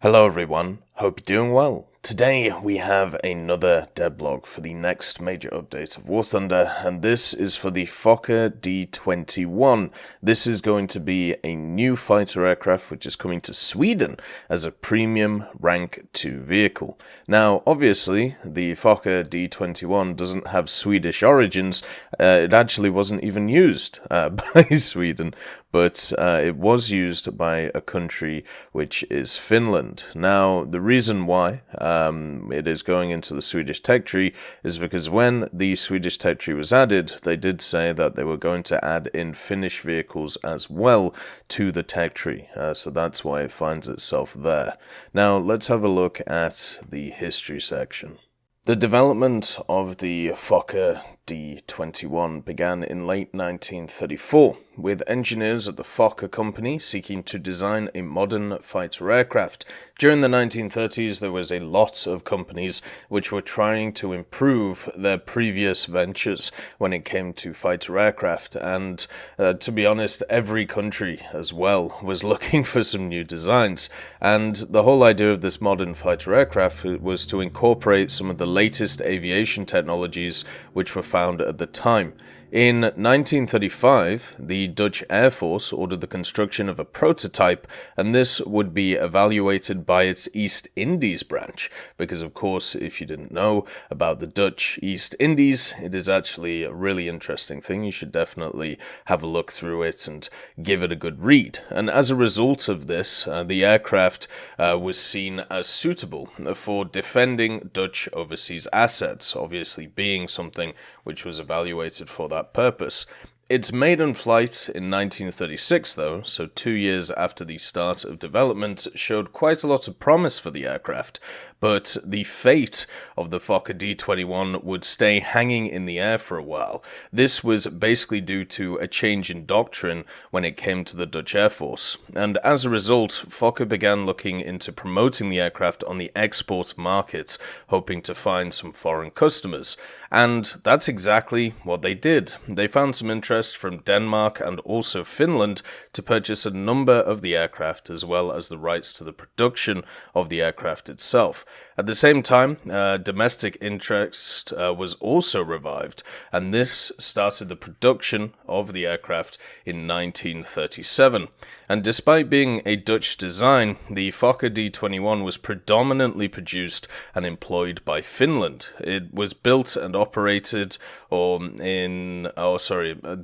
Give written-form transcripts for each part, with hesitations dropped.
Hello everyone, hope you're doing well. Today we have another devblog for the next major update of War Thunder, and this is for the Fokker D.XXI. This is going to be a new fighter aircraft which is coming to Sweden as a premium rank 2 vehicle. Now obviously the Fokker D.XXI doesn't have Swedish origins, it actually wasn't even used by Sweden, but it was used by a country which is Finland. Now the reason why it is going into the Swedish tech tree is because when the Swedish tech tree was added, they did say that they were going to add in Finnish vehicles as well to the tech tree, so that's why it finds itself there. Now let's have a look at the history section. The development of the Fokker D.XXI began in late 1934, with engineers at the Fokker company seeking to design a modern fighter aircraft. During the 1930s, there was a lot of companies which were trying to improve their previous ventures when it came to fighter aircraft, and to be honest, every country as well was looking for some new designs. And the whole idea of this modern fighter aircraft was to incorporate some of the latest aviation technologies which were found at the time. In 1935, the Dutch Air Force ordered the construction of a prototype, and this would be evaluated by its East Indies branch, because of course, if you didn't know about the Dutch East Indies, it is actually a really interesting thing. You should definitely have a look through it and give it a good read. And as a result of this, the aircraft was seen as suitable for defending Dutch overseas assets, obviously being something which was evaluated for that purpose. Its maiden flight in 1936, though, so 2 years after the start of development, showed quite a lot of promise for the aircraft, but the fate of the Fokker D.XXI would stay hanging in the air for a while. This was basically due to a change in doctrine when it came to the Dutch Air Force, and as a result, Fokker began looking into promoting the aircraft on the export market, hoping to find some foreign customers. And that's exactly what they did. They found some interest from Denmark and also Finland to purchase a number of the aircraft, as well as the rights to the production of the aircraft itself. At the same time, domestic interest was also revived, and this started the production of the aircraft in 1937. And despite being a Dutch design, the Fokker D.XXI was predominantly produced and employed by Finland. It was built and operated,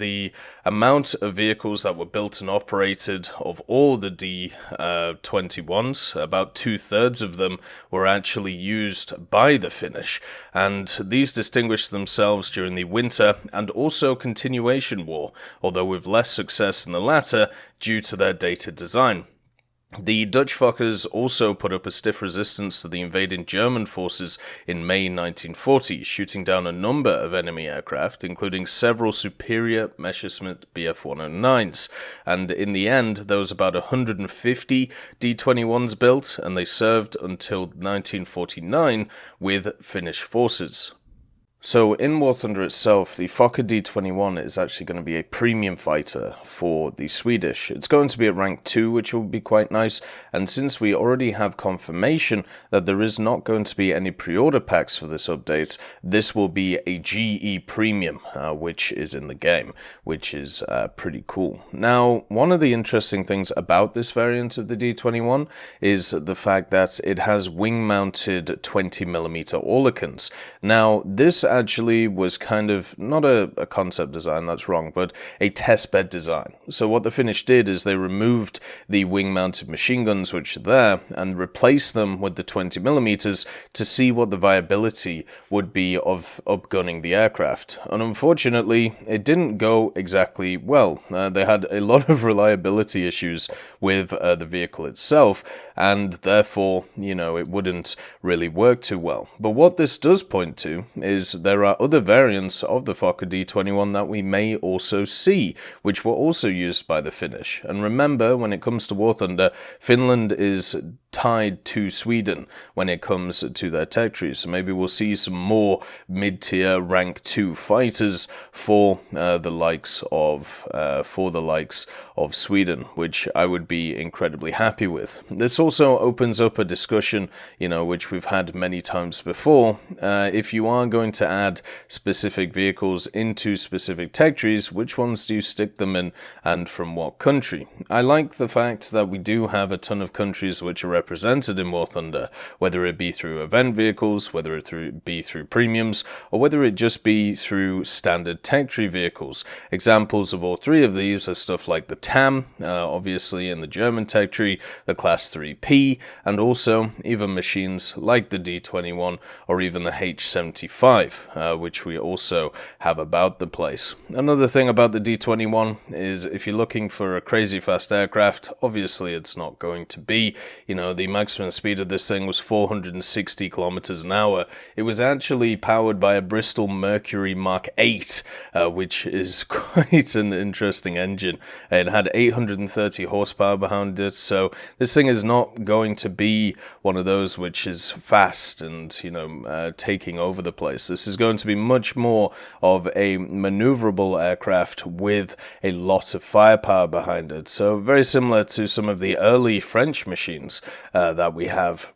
the amount of vehicles that were built and operated of all the D.XXIs, about 2/3 of them were actually used by the Finnish, and these distinguished themselves during the Winter and also Continuation War, although with less success in the latter due to their dated design. The Dutch Fokkers also put up a stiff resistance to the invading German forces in May 1940, shooting down a number of enemy aircraft, including several superior Messerschmitt Bf-109s. And in the end, there was about 150 D.XXIs built, and they served until 1949 with Finnish forces. So in War Thunder itself, the Fokker D.XXI is actually going to be a premium fighter for the Swedish. It's going to be at rank 2, which will be quite nice, and since we already have confirmation that there is not going to be any pre-order packs for this update, this will be a GE Premium, which is in the game, which is pretty cool. Now, one of the interesting things about this variant of the D.XXI is the fact that it has wing-mounted 20mm Oerlikons. Now, this actually was kind of not a concept design, that's wrong, but a testbed design. So what the Finnish did is they removed the wing-mounted machine guns which are there and replaced them with the 20mm to see what the viability would be of upgunning the aircraft. And unfortunately, it didn't go exactly well. They had a lot of reliability issues with the vehicle itself, and therefore, it wouldn't really work too well. But what this does point to is there are other variants of the Fokker D.XXI that we may also see, which were also used by the Finnish. And remember, when it comes to War Thunder, Finland is tied to Sweden when it comes to their tech tree. So maybe we'll see some more mid-tier rank 2 fighters for the likes of Sweden, which I would be incredibly happy with. This also opens up a discussion, which we've had many times before. If you are going to add specific vehicles into specific tech trees, which ones do you stick them in and from what country? I like the fact that we do have a ton of countries which are represented in War Thunder, whether it be through event vehicles, whether it be through premiums, or whether it just be through standard tech tree vehicles. Examples of all three of these are stuff like the TAM, obviously in the German tech tree, the Class 3P, and also even machines like the D.XXI or even the H75, which we also have about the place. Another thing about the D.XXI is if you're looking for a crazy fast aircraft, obviously it's not going to be. The maximum speed of this thing was 460 kilometers an hour. It was actually powered by a Bristol Mercury Mark 8, which is quite an interesting engine. It had 830 horsepower behind it, so this thing is not going to be one of those which is fast and, taking over the place. This is going to be much more of a maneuverable aircraft with a lot of firepower behind it. So very similar to some of the early French machines that we have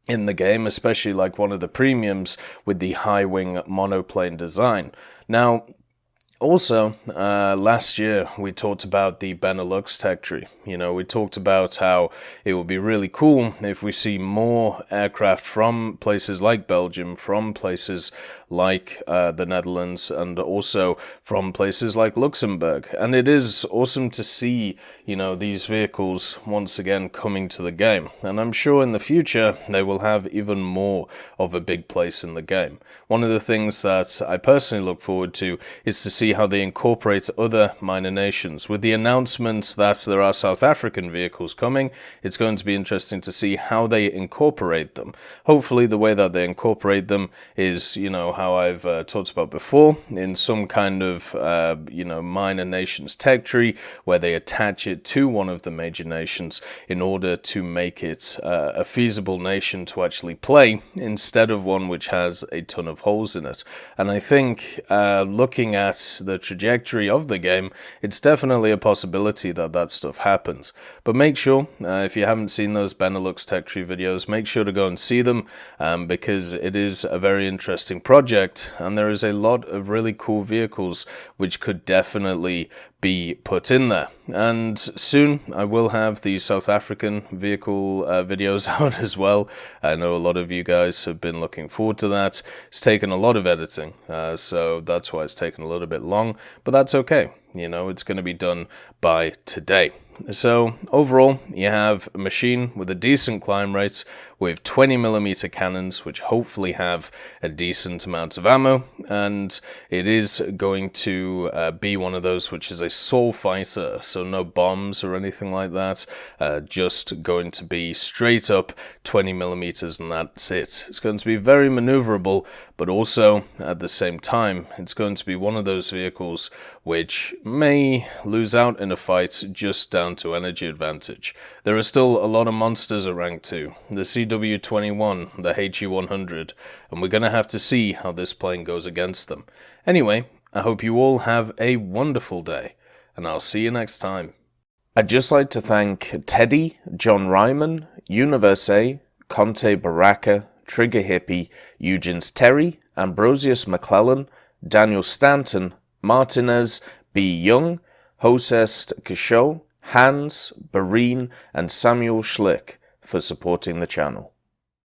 in the game, especially like one of the premiums with the high wing monoplane design. Now, also, last year we talked about the Benelux tech tree. We talked about how it would be really cool if we see more aircraft from places like Belgium, from places like the Netherlands, and also from places like Luxembourg. And it is awesome to see, these vehicles once again coming to the game. And I'm sure in the future they will have even more of a big place in the game. One of the things that I personally look forward to is to see how they incorporate other minor nations. With the announcement that there are South African vehicles coming, it's going to be interesting to see how they incorporate them. Hopefully the way that they incorporate them is, how I've talked about before, in some kind of, minor nations tech tree, where they attach it to one of the major nations in order to make it a feasible nation to actually play, instead of one which has a ton of holes in it. And I think, looking at the trajectory of the game, it's definitely a possibility that that stuff happens. But make sure, if you haven't seen those Benelux tech tree videos, make sure to go and see them, because it is a very interesting project, and there is a lot of really cool vehicles which could definitely be put in there. And soon I will have the South African vehicle videos out as well. I know a lot of you guys have been looking forward to that. It's taken a lot of editing, so that's why it's taken a little bit long, but that's okay. It's going to be done by today. So overall, you have a machine with a decent climb rate, with 20mm cannons, which hopefully have a decent amount of ammo, and it is going to be one of those which is a sole fighter, so no bombs or anything like that, just going to be straight up 20mm, and that's it. It's going to be very maneuverable, but also at the same time, it's going to be one of those vehicles which may lose out in a fight just down to energy advantage. There are still a lot of monsters at rank 2, the CW21, the HE100, and we're going to have to see how this plane goes against them. Anyway, I hope you all have a wonderful day, and I'll see you next time. I'd just like to thank Teddy, John Ryman, Universe, Conte Baraka, Trigger Hippie, Eugens Terry, Ambrosius McClellan, Daniel Stanton, Martinez, B. Young, Hosest Kishot, Hans, Barine, and Samuel Schlick for supporting the channel.